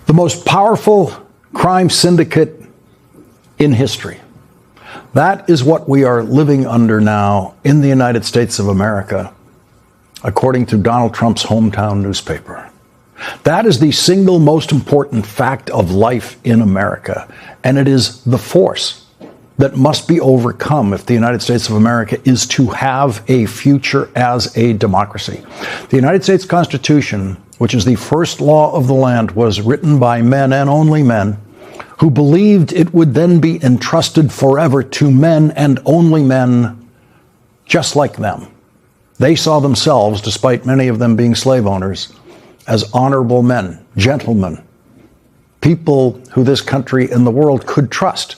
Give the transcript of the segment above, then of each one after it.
The most powerful crime syndicate in history. That is what we are living under now in the United States of America, according to Donald Trump's hometown newspaper. That is the single most important fact of life in America, and it is the force that must be overcome if the United States of America is to have a future as a democracy. The United States Constitution, which is the first law of the land, was written by men and only men who believed it would then be entrusted forever to men and only men just like them. They saw themselves, despite many of them being slave owners, as honorable men, gentlemen, people who this country and the world could trust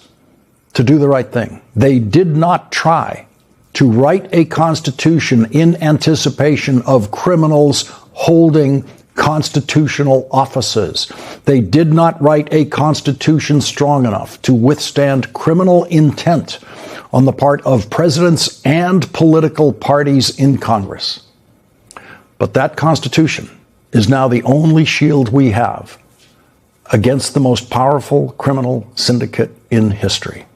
to do the right thing. They did not try to write a constitution in anticipation of criminals holding constitutional offices. They did not write a constitution strong enough to withstand criminal intent on the part of presidents and political parties in Congress. But that Constitution is now the only shield we have against the most powerful criminal syndicate in history.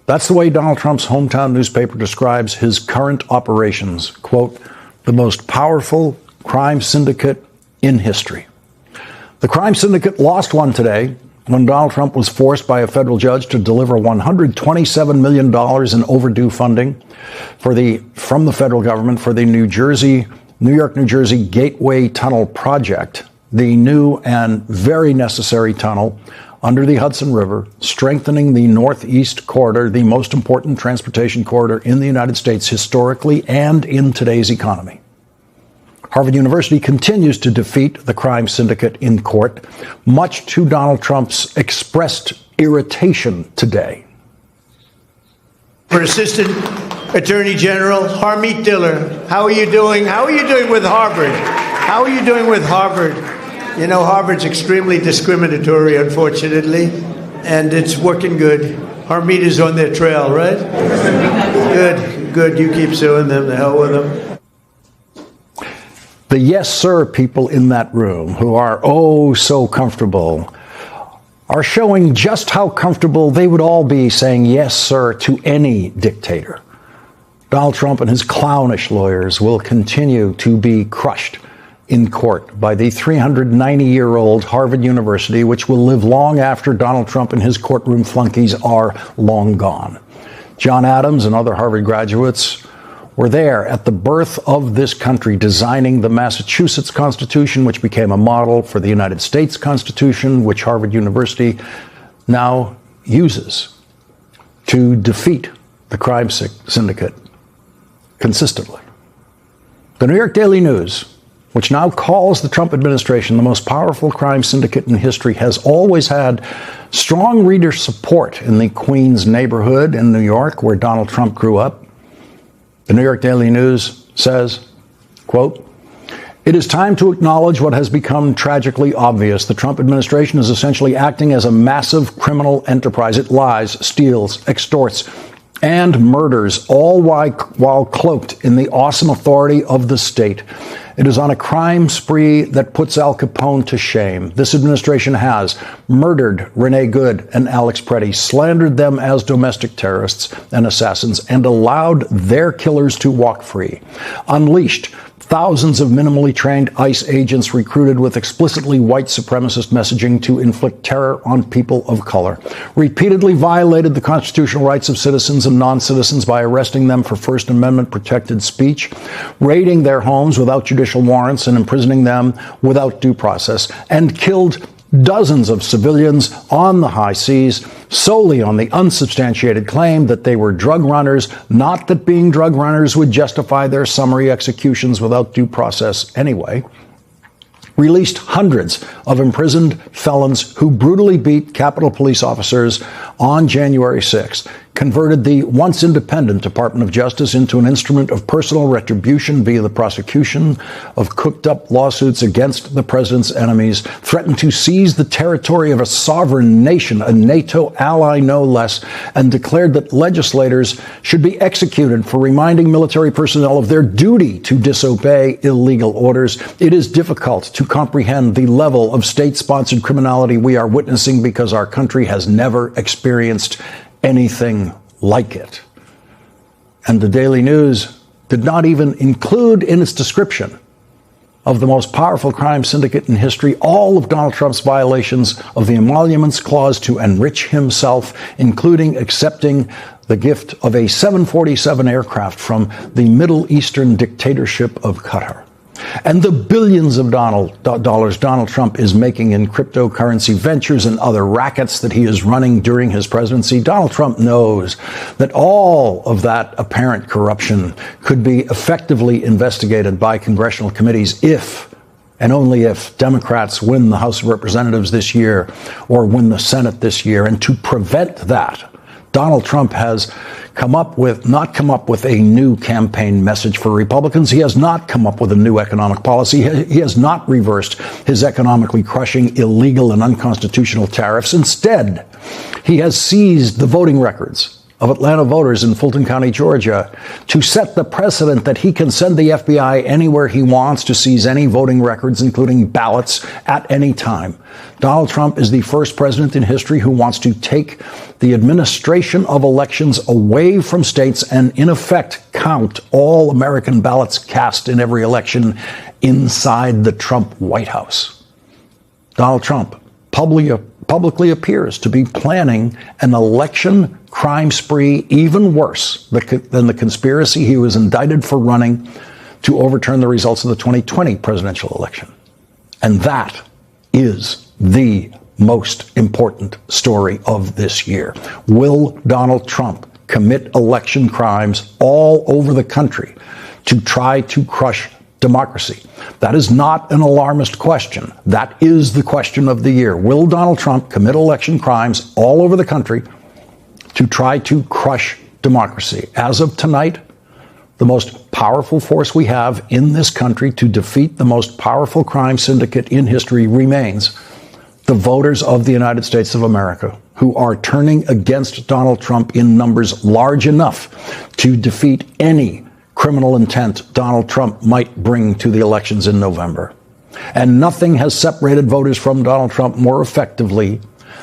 That's the way Donald Trump's hometown newspaper describes his current operations. Quote, the most powerful crime syndicate in history. The crime syndicate lost one today when Donald Trump was forced by a federal judge to deliver $127 million in overdue funding from the federal government for the New York-New Jersey Gateway Tunnel project, the new and very necessary tunnel under the Hudson River, strengthening the Northeast Corridor, the most important transportation corridor in the United States historically and in today's economy. Harvard University continues to defeat the crime syndicate in court, much to Donald Trump's expressed irritation today. For Assistant Attorney General Harmeet Diller, how are you doing? How are you doing with Harvard? How are you doing with Harvard? You know, Harvard's extremely discriminatory, unfortunately, and it's working good. Harmeet is on their trail, right? Good. You keep suing them. The hell with them. The yes, sir people in that room, who are oh so comfortable, are showing just how comfortable they would all be saying yes, sir, to any dictator. Donald Trump and his clownish lawyers will continue to be crushed in court by the 390-year-old Harvard University, which will live long after Donald Trump and his courtroom flunkies are long gone. John Adams and other Harvard graduates were there at the birth of this country, designing the Massachusetts Constitution, which became a model for the United States Constitution, which Harvard University now uses to defeat the crime syndicate consistently. The New York Daily News, which now calls the Trump administration the most powerful crime syndicate in history, has always had strong reader support in the Queens neighborhood in New York, where Donald Trump grew up. The New York Daily News says, quote, it is time to acknowledge what has become tragically obvious. The Trump administration is essentially acting as a massive criminal enterprise. It lies, steals, extorts, and murders, all while cloaked in the awesome authority of the state. It is on a crime spree that puts Al Capone to shame. This administration has murdered Rene Good and Alex Preddy, slandered them as domestic terrorists and assassins, and allowed their killers to walk free. Unleashed thousands of minimally trained ICE agents recruited with explicitly white supremacist messaging to inflict terror on people of color. Repeatedly violated the constitutional rights of citizens and non-citizens by arresting them for First Amendment protected speech, raiding their homes without judicial warrants and imprisoning them without due process, and killed dozens of civilians on the high seas solely on the unsubstantiated claim that they were drug runners, not that being drug runners would justify their summary executions without due process anyway. Released hundreds of imprisoned felons who brutally beat Capitol Police officers on January 6th. converted the once independent Department of Justice into an instrument of personal retribution via the prosecution of cooked-up lawsuits against the president's enemies, threatened to seize the territory of a sovereign nation, a NATO ally no less, and declared that legislators should be executed for reminding military personnel of their duty to disobey illegal orders. It is difficult to comprehend the level of state-sponsored criminality we are witnessing because our country has never experienced anything like it. And the Daily News did not even include in its description of the most powerful crime syndicate in history all of Donald Trump's violations of the emoluments clause to enrich himself, including accepting the gift of a 747 aircraft from the Middle Eastern dictatorship of Qatar. And the billions of dollars Donald Trump is making in cryptocurrency ventures and other rackets that he is running during his presidency. Donald Trump knows that all of that apparent corruption could be effectively investigated by congressional committees if and only if Democrats win the House of Representatives this year or win the Senate this year. And to prevent that, Donald Trump has not come up with a new campaign message for Republicans. He has not come up with a new economic policy. He has not reversed his economically crushing illegal and unconstitutional tariffs. Instead, he has seized the voting records of Atlanta voters in Fulton County, Georgia, to set the precedent that he can send the FBI anywhere he wants to seize any voting records, including ballots, at any time. Donald Trump is the first president in history who wants to take the administration of elections away from states and, in effect, count all American ballots cast in every election inside the Trump White House. Donald Trump publicly appears to be planning an election crime spree even worse than the conspiracy he was indicted for running to overturn the results of the 2020 presidential election. And that is the most important story of this year. Will Donald Trump commit election crimes all over the country to try to crush democracy? That is not an alarmist question. That is the question of the year. Will Donald Trump commit election crimes all over the country to try to crush democracy? As of tonight, the most powerful force we have in this country to defeat the most powerful crime syndicate in history remains the voters of the United States of America, who are turning against Donald Trump in numbers large enough to defeat any criminal intent Donald Trump might bring to the elections in November. And nothing has separated voters from Donald Trump more effectively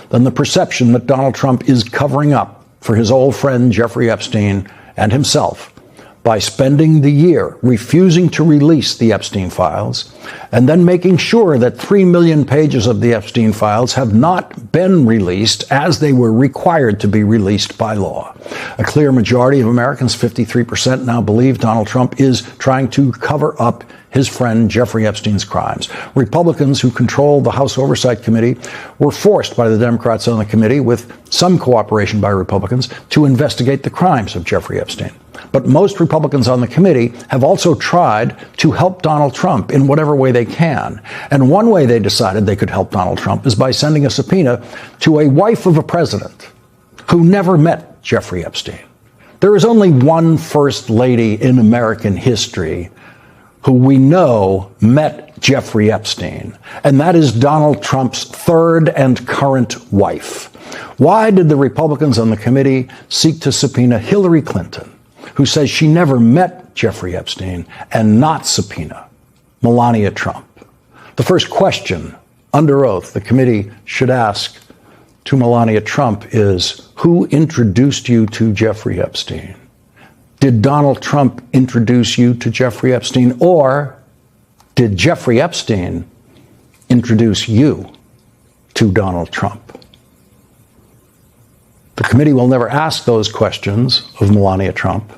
than the perception that Donald Trump is covering up for his old friend Jeffrey Epstein and himself by spending the year refusing to release the Epstein files and then making sure that 3 million pages of the Epstein files have not been released as they were required to be released by law. A clear majority of Americans, 53%, now believe Donald Trump is trying to cover up his friend Jeffrey Epstein's crimes. Republicans who control the House Oversight Committee were forced by the Democrats on the committee, with some cooperation by Republicans, to investigate the crimes of Jeffrey Epstein. But most Republicans on the committee have also tried to help Donald Trump in whatever way they can. And one way they decided they could help Donald Trump is by sending a subpoena to a wife of a president who never met Jeffrey Epstein. There is only one first lady in American history who we know met Jeffrey Epstein, and that is Donald Trump's third and current wife. Why did the Republicans on the committee seek to subpoena Hillary Clinton, who says she never met Jeffrey Epstein, and not subpoena Melania Trump? The first question under oath the committee should ask to Melania Trump is, who introduced you to Jeffrey Epstein? Did Donald Trump introduce you to Jeffrey Epstein, or did Jeffrey Epstein introduce you to Donald Trump? The committee will never ask those questions of Melania Trump,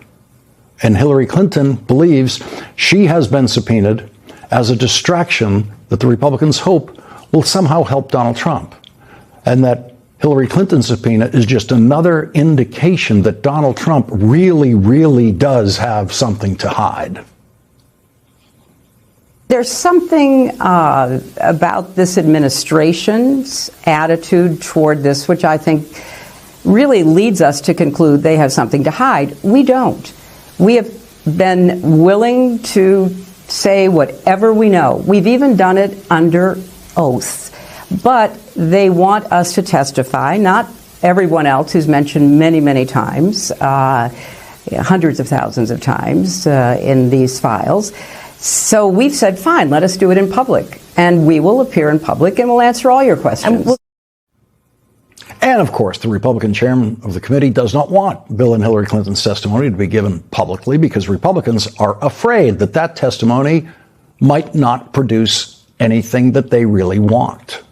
and Hillary Clinton believes she has been subpoenaed as a distraction that the Republicans hope will somehow help Donald Trump, and that Hillary Clinton's subpoena is just another indication that Donald Trump really, really does have something to hide. There's something about this administration's attitude toward this, which I think really leads us to conclude they have something to hide. We don't. We have been willing to say whatever we know. We've even done it under oath. But they want us to testify, not everyone else who's mentioned many, many times, hundreds of thousands of times in these files. So we've said, fine, let us do it in public. And we will appear in public and we'll answer all your questions. And of course, the Republican chairman of the committee does not want Bill and Hillary Clinton's testimony to be given publicly because Republicans are afraid that that testimony might not produce anything that they really want.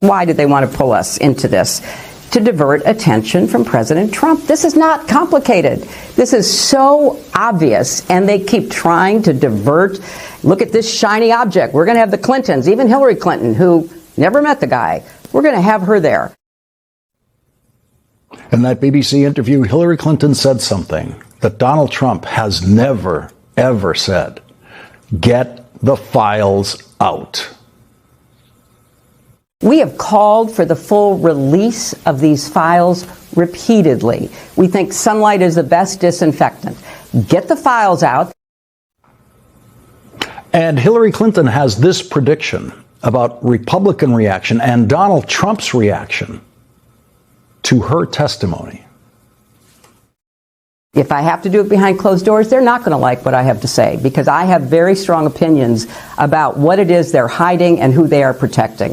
Why do they want to pull us into this? To divert attention from President Trump. This is not complicated. This is so obvious, and they keep trying to divert. Look at this shiny object. We're going to have the Clintons, even Hillary Clinton, who never met the guy. We're going to have her there. In that BBC interview, Hillary Clinton said something that Donald Trump has never, ever said. Get the files out. We have called for the full release of these files repeatedly. We think sunlight is the best disinfectant. Get the files out. And Hillary Clinton has this prediction about Republican reaction and Donald Trump's reaction to her testimony. If I have to do it behind closed doors, they're not going to like what I have to say because I have very strong opinions about what it is they're hiding and who they are protecting.